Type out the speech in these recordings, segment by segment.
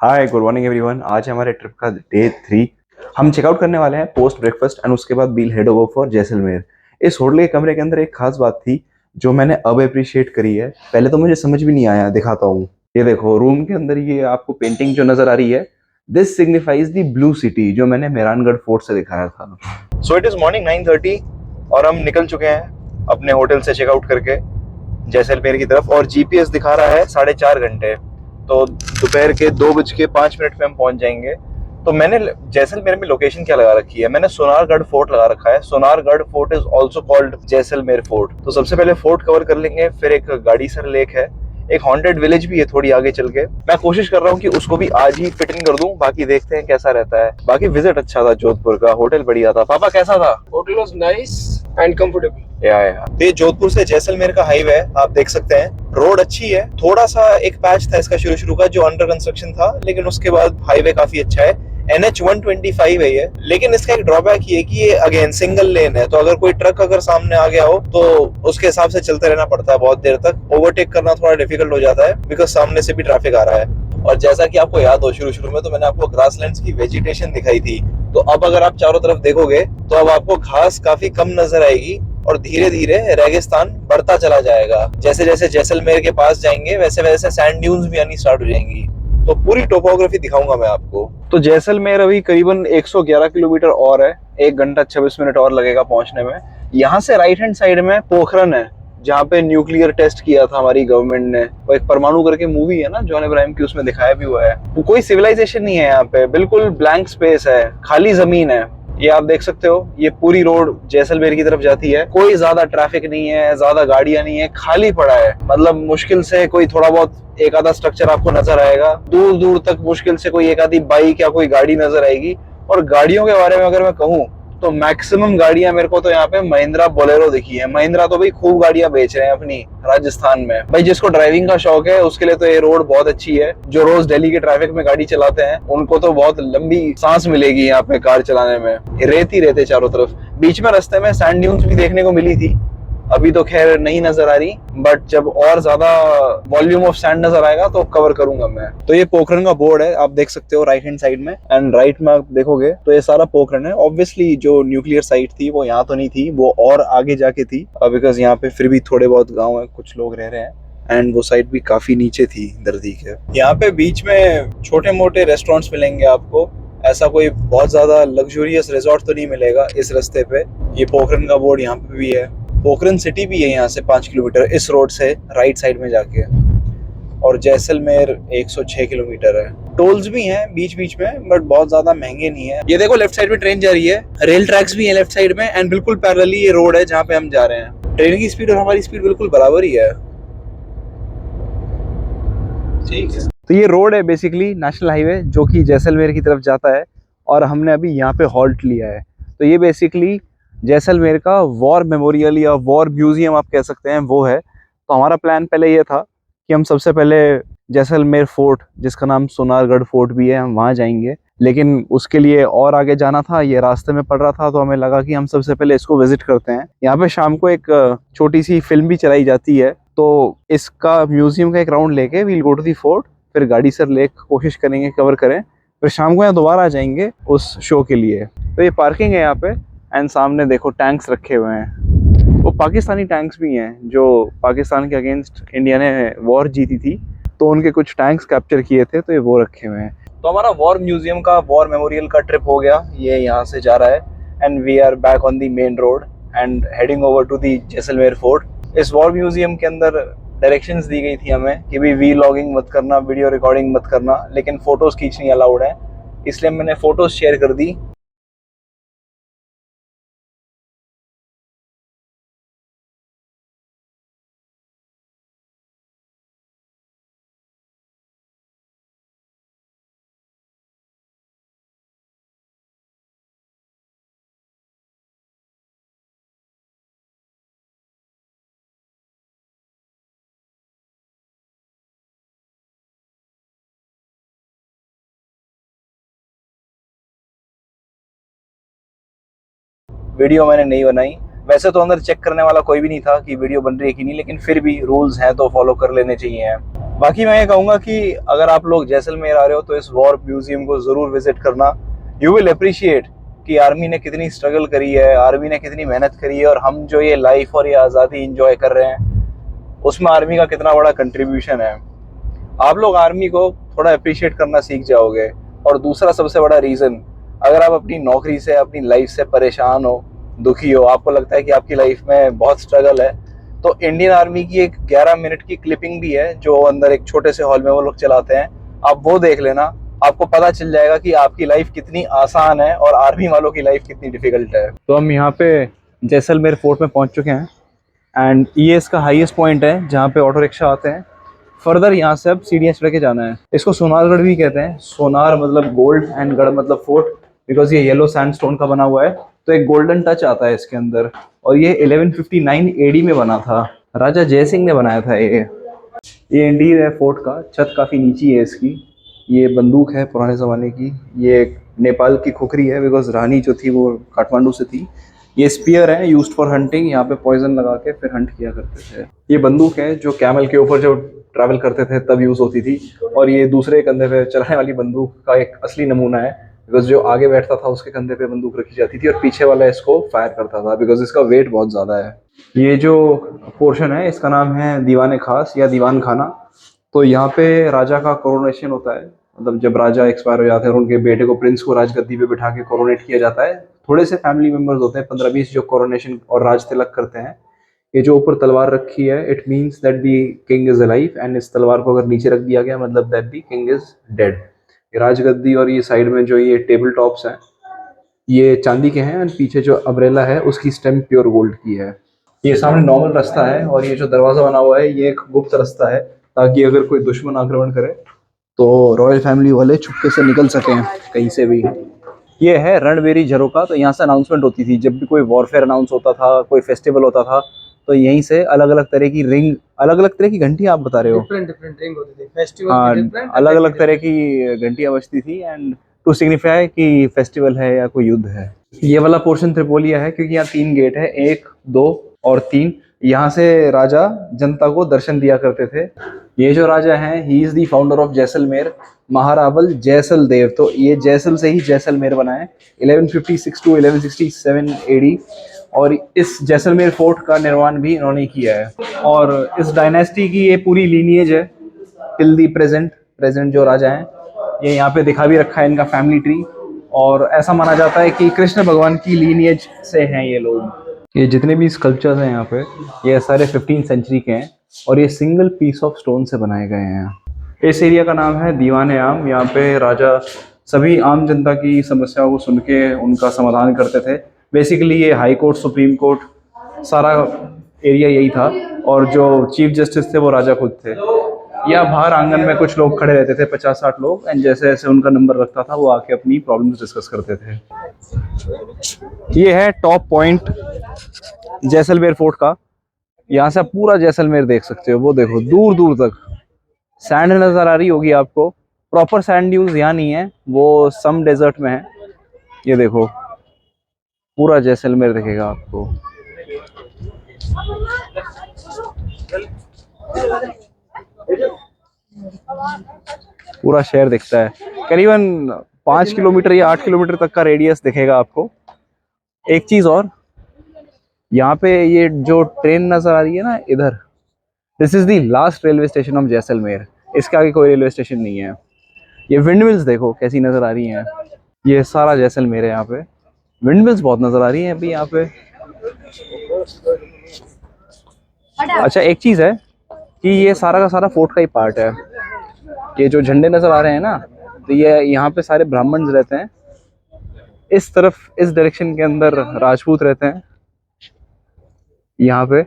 Hi good morning everyone. आज हमारे trip का डे 3। हम चेकआउट करने वाले हैं पोस्ट ब्रेकफास्ट एंड उसके बाद we'll head over for Jaisalmer. इस होटल के कमरे के अंदर एक खास बात थी जो मैंने अब अप्रिशिएट करी है। पहले तो मुझे समझ भी नहीं आया, दिखाता हूँ। ये देखो, रूम के अंदर ये आपको पेंटिंग जो नजर आ रही है, this signifies the blue city, जो मैंने मेहरानगढ़ फोर्ट से दिखाया था। सो इट इज मॉर्निंग 9:30 और हम निकल चुके हैं अपने होटल से चेकआउट करके जैसलमेर की तरफ, और जीपीएस दिखा रहा है 4.5 घंटे। तो दोपहर के 2:05 पे हम पहुंच जाएंगे। तो मैंने जैसलमेर में लोकेशन क्या लगा रखी है, मैंने सोनारगढ़ फोर्ट लगा रखा है। Sonargarh fort is also called Jaisalmer fort. तो सबसे पहले फोर्ट कवर कर लेंगे, फिर एक गाड़ीसर लेक है, एक हॉन्टेड विलेज भी है थोड़ी आगे चल के। मैं कोशिश कर रहा हूँ कि उसको भी आज ही फिट इन कर दूं, बाकी देखते हैं कैसा रहता है। बाकी विजिट अच्छा था जोधपुर का, होटल बढ़िया था। पापा कैसा था? Hotel was nice and comfortable. या ये जोधपुर से जैसलमेर का हाईवे है, आप देख सकते हैं। रोड अच्छी है, थोड़ा सा एक पैच था इसका शुरू का जो अंडर कंस्ट्रक्शन था, लेकिन उसके बाद हाईवे काफी अच्छा है। NH 125 है ये, लेकिन इसका एक ड्रॉबैक ये है कि ये अगेन सिंगल लेन है, तो अगर कोई ट्रक अगर सामने आ गया हो तो उसके हिसाब से चलते रहना पड़ता है बहुत देर तक। ओवरटेक करना थोड़ा डिफिकल्ट हो जाता है बिकॉज सामने से भी ट्रैफिक आ रहा है। और जैसा कि आपको याद हो, शुरू में तो मैंने आपको ग्रासलैंड्स की वेजिटेशन दिखाई थी, तो अब अगर आप चारों तरफ देखोगे तो अब आपको घास काफी कम नजर आएगी और धीरे धीरे रेगिस्तान बढ़ता चला जाएगा। जैसे जैसे जैसलमेर के पास जाएंगे वैसे वैसे सैंड ड्यून्स भी आनी स्टार्ट हो जाएंगी। तो पूरी टोपोग्राफी दिखाऊंगा मैं आपको। तो जैसलमेर अभी करीबन 111 किलोमीटर और है, 1 घंटा 26 मिनट और लगेगा पहुंचने में। यहाँ से राइट हैंड साइड में पोखरन है, जहाँ पे न्यूक्लियर टेस्ट किया था हमारी गवर्नमेंट ने। वो एक परमाणु करके मूवी है ना जॉन अब्राहम की, उसमें दिखाया भी हुआ है। वो कोई सिविलाइजेशन नहीं है यहाँ पे, बिल्कुल ब्लैंक स्पेस है, खाली जमीन है। ये आप देख सकते हो, ये पूरी रोड जैसलमेर की तरफ जाती है। कोई ज्यादा ट्रैफिक नहीं है, ज्यादा गाड़ियां नहीं है, खाली पड़ा है। मतलब मुश्किल से कोई थोड़ा बहुत एक आधा स्ट्रक्चर आपको नजर आएगा, दूर दूर तक मुश्किल से कोई एक आधी बाइक या कोई गाड़ी नजर आएगी। और गाड़ियों के बारे में अगर मैं कहूँ तो मैक्सिमम गाड़ियां मेरे को तो यहाँ पे महिंद्रा बोलेरो दिखी है। महिंद्रा तो भाई खूब गाड़ियां बेच रहे हैं अपनी राजस्थान में। भाई जिसको ड्राइविंग का शौक है उसके लिए तो ये रोड बहुत अच्छी है। जो रोज दिल्ली के ट्रैफिक में गाड़ी चलाते हैं उनको तो बहुत लंबी सांस मिलेगी यहाँ पे कार चलाने में। रेत ही रहते चारों तरफ। बीच में रास्ते में सैंड ड्यून्स भी देखने को मिली थी, अभी तो खैर नहीं नजर आ रही, बट जब और ज्यादा वॉल्यूम ऑफ सैंड नजर आएगा तो कवर करूंगा मैं। तो ये पोखरन का बोर्ड है, आप देख सकते हो राइट हैंड साइड में। एंड राइट में आप देखोगे तो ये सारा पोखरन है। ऑब्वियसली जो न्यूक्लियर साइट थी वो यहाँ तो नहीं थी, वो और आगे जाके थी, बिकॉज यहाँ पे फिर भी थोड़े बहुत गाँव है, कुछ लोग रह रहे हैं। एंड वो साइड भी काफी नीचे थी दर्दी के। यहाँ पे बीच में छोटे मोटे रेस्टोरेंट्स मिलेंगे आपको, ऐसा कोई बहुत ज्यादा लग्जूरियस रिजॉर्ट तो नहीं मिलेगा इस रास्ते पे। ये पोखरन का बोर्ड यहाँ पे भी है। पोखरन सिटी भी है यहाँ से 5 किलोमीटर इस रोड से राइट साइड में जाके। और जैसलमेर 106 किलोमीटर है। टोल्स भी हैं बीच बीच में, बट बहुत ज्यादा महंगे नहीं है। ये देखो लेफ्ट साइड में ट्रेन जा रही है, रेल ट्रैक्स भी है लेफ्ट साइड में, एंड बिल्कुल पैरेलली ये रोड है जहाँ पे हम जा रहे हैं। ट्रेन की स्पीड और हमारी स्पीड बिल्कुल बराबर ही है। ठीक है, तो ये रोड है बेसिकली नेशनल हाईवे जो कि जैसलमेर की तरफ जाता है, और हमने अभी यहाँ पे हॉल्ट लिया है। तो ये बेसिकली जैसलमेर का वॉर मेमोरियल या वॉर म्यूजियम आप कह सकते हैं, वो है। तो हमारा प्लान पहले ये था कि हम सबसे पहले जैसलमेर फोर्ट, जिसका नाम सोनारगढ़ फोर्ट भी है, हम वहाँ जाएंगे। लेकिन उसके लिए और आगे जाना था, ये रास्ते में पड़ रहा था, तो हमें लगा कि हम सबसे पहले इसको विजिट करते हैं। यहाँ पे शाम को एक छोटी सी फिल्म भी चलाई जाती है, तो इसका म्यूजियम का एक राउंड लेके we'll go to the fort, फिर गाड़ीसर लेक कोशिश करेंगे कवर करें, फिर शाम को यहाँ दोबारा आ जाएंगे उस शो के लिए। तो ये पार्किंग है यहाँ पे, एंड सामने देखो टैंक्स रखे हुए हैं। वो पाकिस्तानी टैंक्स भी हैं जो पाकिस्तान के अगेंस्ट इंडिया ने वॉर जीती थी, तो उनके कुछ टैंक्स कैप्चर किए थे, तो ये वो रखे हुए हैं। तो हमारा वॉर म्यूजियम का, वॉर मेमोरियल का ट्रिप हो गया। ये यहाँ से जा रहा है and we are back on the main road and heading over to the Jaisalmer fort. इस वॉर म्यूजियम के अंदर डायरेक्शंस दी गई थी हमें कि भी वीलॉगिंग मत करना, वीडियो रिकॉर्डिंग मत करना, लेकिन फोटोज खींचनी अलाउड है, इसलिए मैंने फोटोज शेयर कर दी। वीडियो मैंने नहीं बनाई, वैसे तो अंदर चेक करने वाला कोई भी नहीं था कि वीडियो बन रही है कि नहीं, लेकिन फिर भी रूल्स हैं तो फॉलो कर लेने चाहिए। बाकी मैं ये कहूँगा कि अगर आप लोग जैसलमेर आ रहे हो तो इस वॉर म्यूजियम को ज़रूर विजिट करना। यू विल अप्रिशिएट कि आर्मी ने कितनी स्ट्रगल करी है, आर्मी ने कितनी मेहनत करी है, और हम जो ये लाइफ और ये आज़ादी इंजॉय कर रहे हैं उसमें आर्मी का कितना बड़ा कंट्रीब्यूशन है। आप लोग आर्मी को थोड़ा अप्रिशिएट करना सीख जाओगे। और दूसरा सबसे बड़ा रीज़न, अगर आप अपनी नौकरी से, अपनी लाइफ से परेशान हो, दुखी हो, आपको लगता है कि आपकी लाइफ में बहुत स्ट्रगल है, तो इंडियन आर्मी की एक 11 मिनट की क्लिपिंग भी है जो अंदर एक छोटे से हॉल में वो लोग चलाते हैं। आप वो देख लेना, आपको पता चल जाएगा कि आपकी लाइफ कितनी आसान है और आर्मी वालों की लाइफ कितनी डिफिकल्ट है। तो हम यहाँ पे जैसलमेर फोर्ट में पहुँच चुके हैं एंड ये इसका हाईएस्ट पॉइंट है जहाँ पे ऑटो रिक्शा आते हैं। फर्दर यहाँ से अब सीढ़ियाँ चढ़ के जाना है। इसको सोनारगढ़ भी कहते हैं। सोनार मतलब गोल्ड एंड गढ़ मतलब फोर्ट, बिकॉज ये येलो सैंडस्टोन का बना हुआ है तो एक गोल्डन टच आता है इसके अंदर। और ये 1159 एडी में बना था, राजा जय सिंह ने बनाया था ये इंटीरियर है फोर्ट का। छत काफ़ी नीची है इसकी। ये बंदूक है पुराने ज़माने की। ये नेपाल की खुखरी है बिकॉज रानी जो थी वो काठमांडू से थी। ये स्पीयर है यूज्ड फॉर हंटिंग, यहाँ पे पॉइजन लगा के फिर हंट किया करते थे। ये बंदूक है जो कैमल के ऊपर जो ट्रैवल करते थे तब यूज़ होती थी। और ये दूसरे कंधे पे चलाने वाली बंदूक का एक असली नमूना है, बिकॉज जो आगे बैठता था उसके कंधे पे बंदूक रखी जाती थी और पीछे वाला इसको फायर करता था बिकॉज इसका वेट बहुत ज़्यादा है। ये जो पोर्शन है इसका नाम है दीवान खास या दीवान खाना। तो यहाँ पे राजा का कोरोनेशन होता है, मतलब जब राजा एक्सपायर हो जाते हैं और उनके बेटे को, प्रिंस को राजगद्दी पे बिठा के कोरोनेट किया जाता है। थोड़े से फैमिली मेंबर्स होते हैं 15-20 जो कोरोनेशन और राज तिलक करते हैं। ये जो ऊपर तलवार रखी है it means that the king is alive, and इस तलवार को अगर नीचे रख दिया गया मतलब that the king is dead. ये राजगद्दी और ये साइड में जो ये टेबल टॉप्स हैं ये चांदी के हैं, एंड पीछे जो अम्ब्रेला है उसकी स्टेम प्योर गोल्ड की है। ये सामने नॉर्मल रास्ता है और ये जो दरवाजा बना हुआ है ये एक गुप्त रास्ता है ताकि अगर कोई दुश्मन आक्रमण करे तो रॉयल फैमिली वाले छुपके से निकल सकें कहीं से भी। ये है रणबेरी झरोका। तो यहाँ से अनाउंसमेंट होती थी जब भी कोई वॉरफेयर अनाउंस होता था, कोई फेस्टिवल होता था, तो यहीं से अलग अलग तरह की रिंग, अलग अलग तरह की घंटी आप बता रहे हो, डिफरेंट रिंग होती थी फेस्टिवल हाँ, की, डिफरेंट अलग अलग तरह की घंटियां बजती थी एंड टू सिग्निफाई कि फेस्टिवल है या कोई युद्ध है। ये वाला पोर्शन त्रिपोलिया है क्योंकि यहाँ 3 गेट है, 1, 2 और 3। यहाँ से राजा जनता को दर्शन दिया करते थे। ये जो राजा हैं he is the founder of Jaisalmer, Maharawal Jaisal Dev. तो ये जैसल से ही जैसलमेर बना है 1156 टू 1167 एडी। और इस जैसलमेर फोर्ट का निर्माण भी इन्होंने किया है। और इस डायनेस्टी की ये पूरी लीनिएज है टिल दी प्रेजेंट जो राजा हैं ये यहाँ पे दिखा भी रखा है इनका फैमिली ट्री। और ऐसा माना जाता है कि कृष्ण भगवान की लीनिएज से हैं ये लोग। ये जितने भी स्कल्पचर्स हैं यहाँ पे ये सारे 15th सेंचुरी के हैं और ये सिंगल पीस ऑफ स्टोन से बनाए गए हैं। इस एरिया का नाम है दीवान आम। यहाँ पे राजा सभी आम जनता की समस्याओं को सुन के उनका समाधान करते थे। बेसिकली ये हाई कोर्ट, सुप्रीम कोर्ट, सारा एरिया यही था। और जो चीफ जस्टिस थे वो राजा खुद थे। या बाहर आंगन में कुछ लोग खड़े रहते थे, 50-60 लोग, एंड जैसे जैसे उनका नंबर लगता था वो आके अपनी प्रॉब्लम्स डिस्कस करते थे। ये है टॉप पॉइंट जैसलमेर फोर्ट का। यहाँ से आप पूरा जैसलमेर देख सकते हो। वो देखो दूर दूर तक सैंड नजर आ रही होगी आपको। प्रॉपर सैंड ड्यून्स यहाँ नहीं है, वो सम डेजर्ट में है। ये देखो पूरा जैसलमेर दिखेगा आपको। पूरा शहर दिखता है। करीबन 5 किलोमीटर या 8 किलोमीटर तक का रेडियस दिखेगा आपको। एक चीज और, यहाँ पे ये जो ट्रेन नजर आ रही है ना इधर, this is the last railway station of Jaisalmer. इसके आगे कोई रेलवे स्टेशन नहीं है। ये विंडमिल्स देखो कैसी नजर आ रही हैं। ये सारा जैसलमेर है। यहाँ पे विंडमिल्स बहुत नजर आ रही हैं अभी यहाँ पे। अच्छा एक चीज है कि ये सारा का सारा फोर्ट का ही पार्ट है। ये जो झंडे नजर आ रहे हैं ना, तो ये यहाँ पे सारे ब्राह्मण रहते हैं। इस तरफ इस डायरेक्शन के अंदर राजपूत रहते हैं। यहाँ पे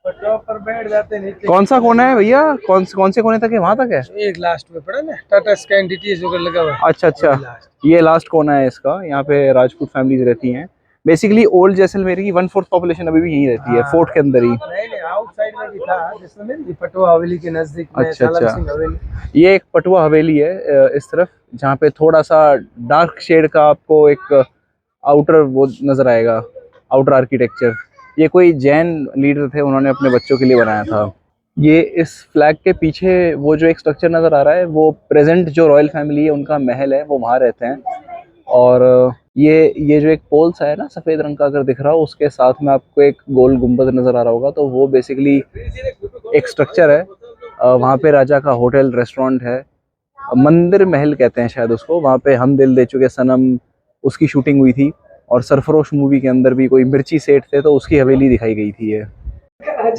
पर बैठ जाते नीचे। कौन सा कोना है भैया, कौन से कोने तक है, वहां तक है? एक लास्ट में पड़ा ना टाटा स्काई एंटिटीज वगैरह लगा हुआ है। अच्छा अच्छा, ये लास्ट कोना है इसका। यहाँ पे राजपूत फैमिलीज रहती हैं। बेसिकली ओल्ड जैसलमेर की 1/4 पॉपुलेशन अभी भी यहीं रहती है, फोर्ट के अंदर ही। नहीं आउटसाइड में भी था जैसलमेर, पटवा हवेली के नजदीक में। अच्छा सालन अच्छा, सिंह हवेली। ये एक पटवा हवेली है इस तरफ, जहाँ पे थोड़ा सा डार्क शेड का आपको एक आउटर वो नजर आएगा, आउटर आर्किटेक्चर। ये कोई जैन लीडर थे, उन्होंने अपने बच्चों के लिए बनाया था। ये इस फ्लैग के पीछे वो जो एक स्ट्रक्चर नज़र आ रहा है, वो प्रेजेंट जो रॉयल फैमिली है उनका महल है, वो वहाँ रहते हैं। और ये जो एक पोल सा है ना सफ़ेद रंग का, अगर दिख रहा हो, उसके साथ में आपको एक गोल गुंबद नज़र आ रहा होगा, तो वो बेसिकली एक स्ट्रक्चर है। वहाँ पे राजा का होटल रेस्टोरेंट है, मंदिर महल कहते हैं शायद उसको। वहाँ पे हम दिल दे चुके सनम, उसकी शूटिंग हुई थी। और सरफरोश मूवी के अंदर भी कोई मिर्ची सेठ थे, तो उसकी हवेली दिखाई गई थी।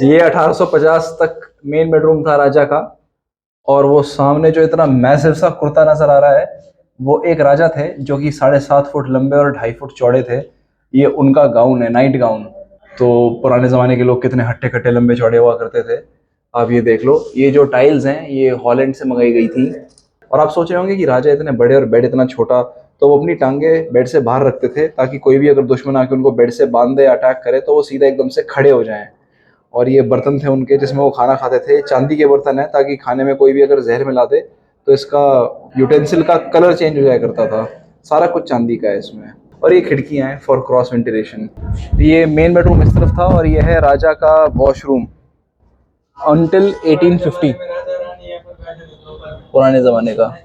ये 1850 तक मेन बेडरूम था राजा का। और वो सामने जो इतना मैसिव सा कुर्ता नजर आ रहा है, वो एक राजा थे जो कि 7.5 फुट लंबे और 2.5 फुट चौड़े थे। ये उनका गाउन है, नाइट गाउन। तो पुराने ज़माने के लोग कितने हट्टे कट्टे लंबे चौड़े हुआ करते थे, आप ये देख लो। ये जो टाइल्स हैं ये हॉलैंड से मंगाई गई थी। और आप सोच रहे होंगे कि राजा इतने बड़े और बेड इतना छोटा, तो वो अपनी टांगे बेड से बाहर रखते थे, ताकि कोई भी अगर दुश्मन आके उनको बेड से बांध दे, अटैक करे, तो वो सीधा एकदम से खड़े हो जाएं। और ये बर्तन थे उनके जिसमें वो खाना खाते थे, चांदी के बर्तन है, ताकि खाने में कोई भी अगर जहर मिला दे तो इसका यूटेंसिल का कलर चेंज हो जाया करता था। सारा कुछ चांदी का है इसमें। और ये खिड़कियां हैं फॉर क्रॉस वेंटिलेशन। ये मेन बेडरूम इस तरफ था, और ये है राजा का वॉशरूम अंटिल 1850, पुराने ज़माने का।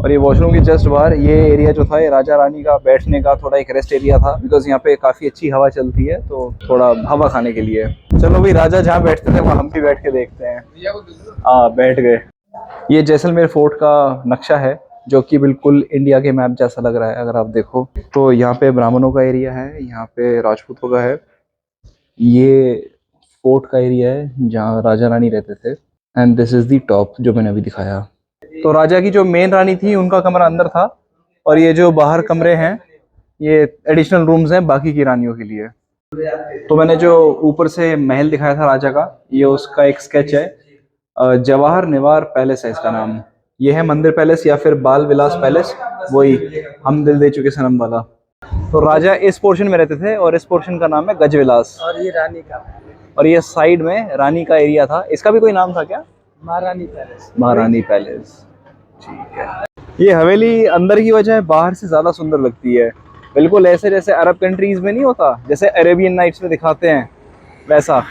और ये वॉशरूम की जस्ट बाहर ये एरिया जो था, ये राजा रानी का बैठने का थोड़ा एक रेस्ट एरिया था, बिकॉज यहाँ पे काफ़ी अच्छी हवा चलती है, तो थोड़ा हवा खाने के लिए। चलो भाई, राजा जहाँ बैठते थे वहाँ हम भी बैठ के देखते हैं। हाँ, बैठ गए। ये जैसलमेर फोर्ट का नक्शा है, जो कि बिल्कुल इंडिया के मैप जैसा लग रहा है अगर आप देखो तो। यहाँ पे ब्राह्मणों का एरिया है, यहाँ पे राजपूतों का है। ये फोर्ट का एरिया है जहाँ राजा रानी रहते थे। And this is the top जो मैंने अभी दिखाया। तो राजा की जो मेन रानी थी उनका कमरा अंदर था, और ये जो बाहर कमरे हैं ये एडिशनल रूम्स हैं बाकी की रानियों के लिए। तो मैंने जो ऊपर से महल दिखाया था राजा का, ये उसका एक स्केच है। जवाहर निवार पैलेस है इसका नाम। ये है मंदिर पैलेस या फिर बाल विलास पैलेस, वही हम दिल दे चुके सनम वाला। तो राजा इस पोर्शन में रहते थे, और इस पोर्शन का नाम है गजविलास। और ये रानी का, और ये साइड में रानी का एरिया था। इसका भी कोई नाम था क्या? महारानी पैलेस। महारानी पैलेस, ठीक है। ये हवेली अंदर की वजह बाहर से ज़्यादा सुंदर लगती है। बिल्कुल ऐसे जैसे अरब कंट्रीज़ में नहीं होता, जैसे अरेबियन नाइट्स में दिखाते हैं वैसा।